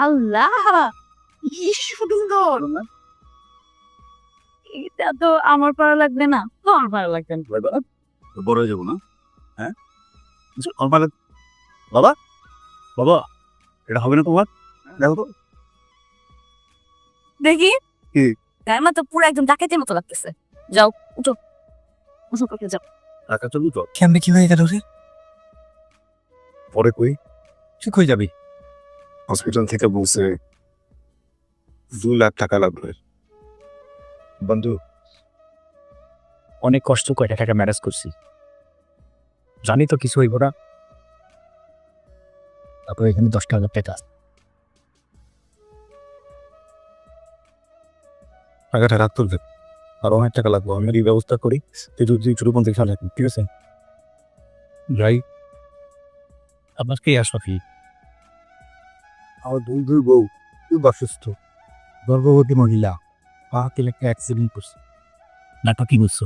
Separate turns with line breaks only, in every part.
আল্লাহ, কি সুন্দর! এটা তো আমার পারা লাগবে না, তো আমার পারা লাগবে না।
বড় হয়ে যাবো না? হ্যাঁ, আমার বাবা বাবা, এটা হবে না তোমার? দেখো তো।
দেখি
কি?
গায়ে তো পুরো একদম ডাকাতের মতো লাগতেছে। যাও, উঠো, উঠো, করতে যাও।
টাকা চলু তো
কেমনে কি হয়ে গেল রে?
পরে কই।
তুই কই যাবি?
হসপিটাল থেকে বলছে 2 লাখ টাকা লাগবে।
বন্ধু, অনেক কষ্ট করে টাকা ম্যানেজ করছি, জানি তো কিছু হইব না। তারপর এখানে 10,000 টাকা আছে।
টাকাটা রাখ তুলবে, আর অনেক টাকা লাগবে। আমি এই ব্যবস্থা করি, তুই তুই ছোট পন্থী খেয়াল রাখবি, ঠিক আছে? যাই।
আপনার কে আশরাফি?
আমার বন্ধুর বউ, তুই অসুস্থ,
গর্ভবতী মহিলা, পা তেলে একটা অ্যাক্সিডেন্ট করছে। নাটক কি বলছো?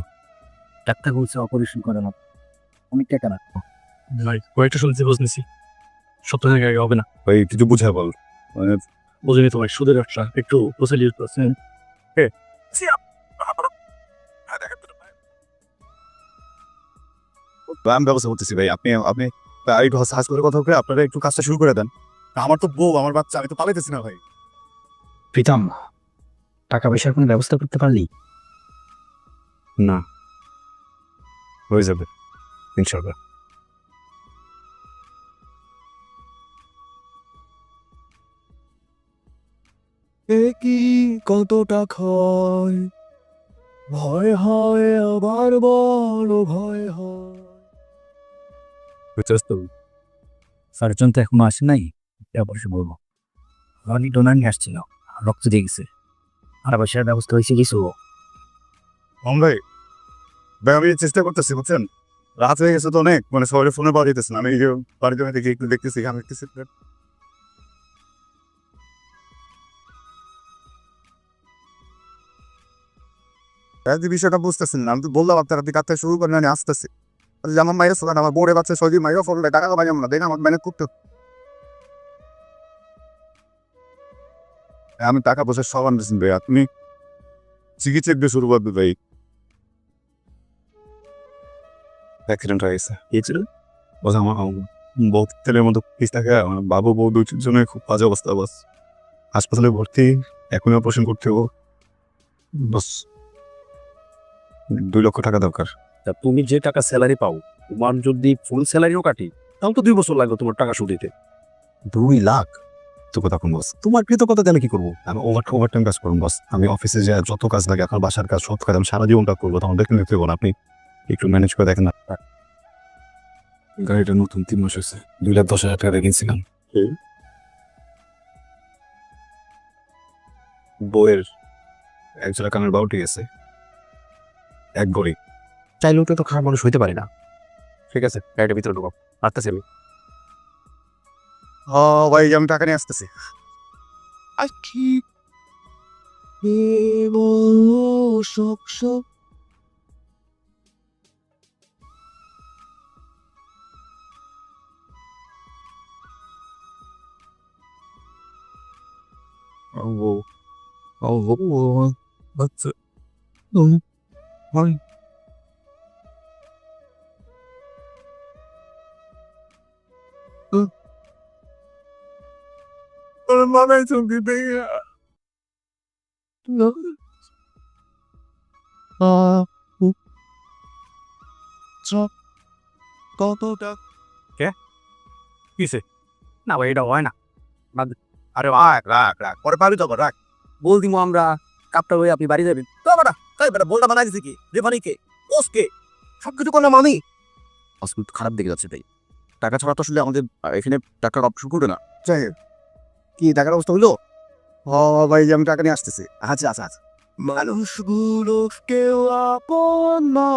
ডাক্তার বলছে অপারেশন করে না, অনেক টাকা না।
ভাই কয়েকটা শুনছি বুঝতেছি, সপ্তাহ আগে হবে না।
ভাই কিছু বুঝা বল। মানে
বুঝিনি তোমার সুদের ব্যবসা একটু প্রসেল ইউজ করছেন।
আমি ব্যবস্থা করতেছি ভাই, আপনি আপনি একটু সাহস করে কথা বলে আপনারা একটু কাজটা শুরু করে দেন। আমার তো বউ, আমার বাচ্চা, আমি তো পালাইতেছি না ভাই।
প্রীতম, টাকা পয়সার কোনো ব্যবস্থা করতে পারলি?
না, হয়ে যাবে ইনশাআল্লাহ।
কি কতটা ক্ষয়, ভয় হয় আবার বড় ভয় হয়। সার্জন তো এখনো আসে নাই, অবশ্যই বলবো। রনি ডোনার নিয়ে আসছিল, রক্ত দিয়ে গেছে। আর পয়সার ব্যবস্থা হয়েছে কিছু?
ভাই ভাই আমি চেষ্টা করতেছি, বুঝছেন? রাত হয়ে গেছে তো অনেক, মানে সবাই ফোনে পাওয়া যেতেছে না। আমি এই যে বাড়িতে থেকে একটু দেখতেছি, আমি দেখতেছি যে বিষয়টা বুঝতেছেন না। আমি তো বললাম আপনার, আপনি কাজটা শুরু করেন, আমি আসতেছি। আমার মায়ের ফোন, আমার বোর্ডে বাচ্চা সজি মায়ের ফোন, টাকা পাই না, দেখে আমার ম্যানেজ করতে। আমি টাকা পয়সা সব আনতেছেন ভাই, আপনি চিকিৎসা দিয়ে শুরু করবে ভাই। অ্যাক্সিডেন্ট হয়ে গেছে।
কি ছিল?
আমার বউ তেলের মতো পিস থাকে, আমার বাবু বউ দুজনের খুব বাজে অবস্থা। বাস হাসপাতালে ভর্তি, এখনই অপারেশন করতে হবো। বাস 2 লক্ষ টাকা দরকার।
তা তুমি যে টাকা স্যালারি পাও, তোমার যদি ফুল স্যালারিও কাটি, তাহলে তো 2 বছর লাগবে তোমার টাকা শোধ দিতে।
2 লাখ তো কথা কোন বস? তোমার কৃতজ্ঞতা জানে কি করবো? আমি ওভার টাইম কাজ করবো বস। আমি অফিসে যে যত কাজ লাগে, আপনার বাসার কাজ, সব কাজ আমি সারা জীবনটা করবো। তখন দেখে নিতে না, আপনি একটু ম্যানেজ করে দেখেন না। গাড়িটা নতুন 3 মাস হয়েছে, 2,10,000 টাকা দিয়ে কিনছিলাম। বউয়ের একজোড়া কানের বাউটি গেছে, এক ভরি।
চাইলেও তো খারাপ মানুষ হইতে পারে না। ঠিক আছে, গাড়িটার ভিতরে ঢুকাও, আসতেছি আমি।
ভাই আমি টাকা নিয়ে আসতেছি।
আখি বলো সব সব
বাচ্চা মাথায় চমকি ভেঙে কতটা
কিসে? না ভাই, এটা হয় না।
আরে রাখ রাখ রাখ, পরে পাবি তো, রাখ।
বল দিমো আমরা, কাপটা হয়ে আপনি বাড়ি যাবেন।
তো বেটা, তাই বেটা বলটা বানাই দিছে কি? রেফারি কে? কোচ কে? সবকিছু করলাম আমি।
হসপিটাল খারাপ দিকে যাচ্ছে তাই। টাকা ছাড়া তো আসলে আমাদের এখানে টাকার অপশন করবে না।
যাই হোক, কি টাকার অবস্থা হইলো? ভাই আমি টাকা নিয়ে আসতেছি। আচ্ছা আচ্ছা আচ্ছা।
মানুষগুলো কেউ আপন না।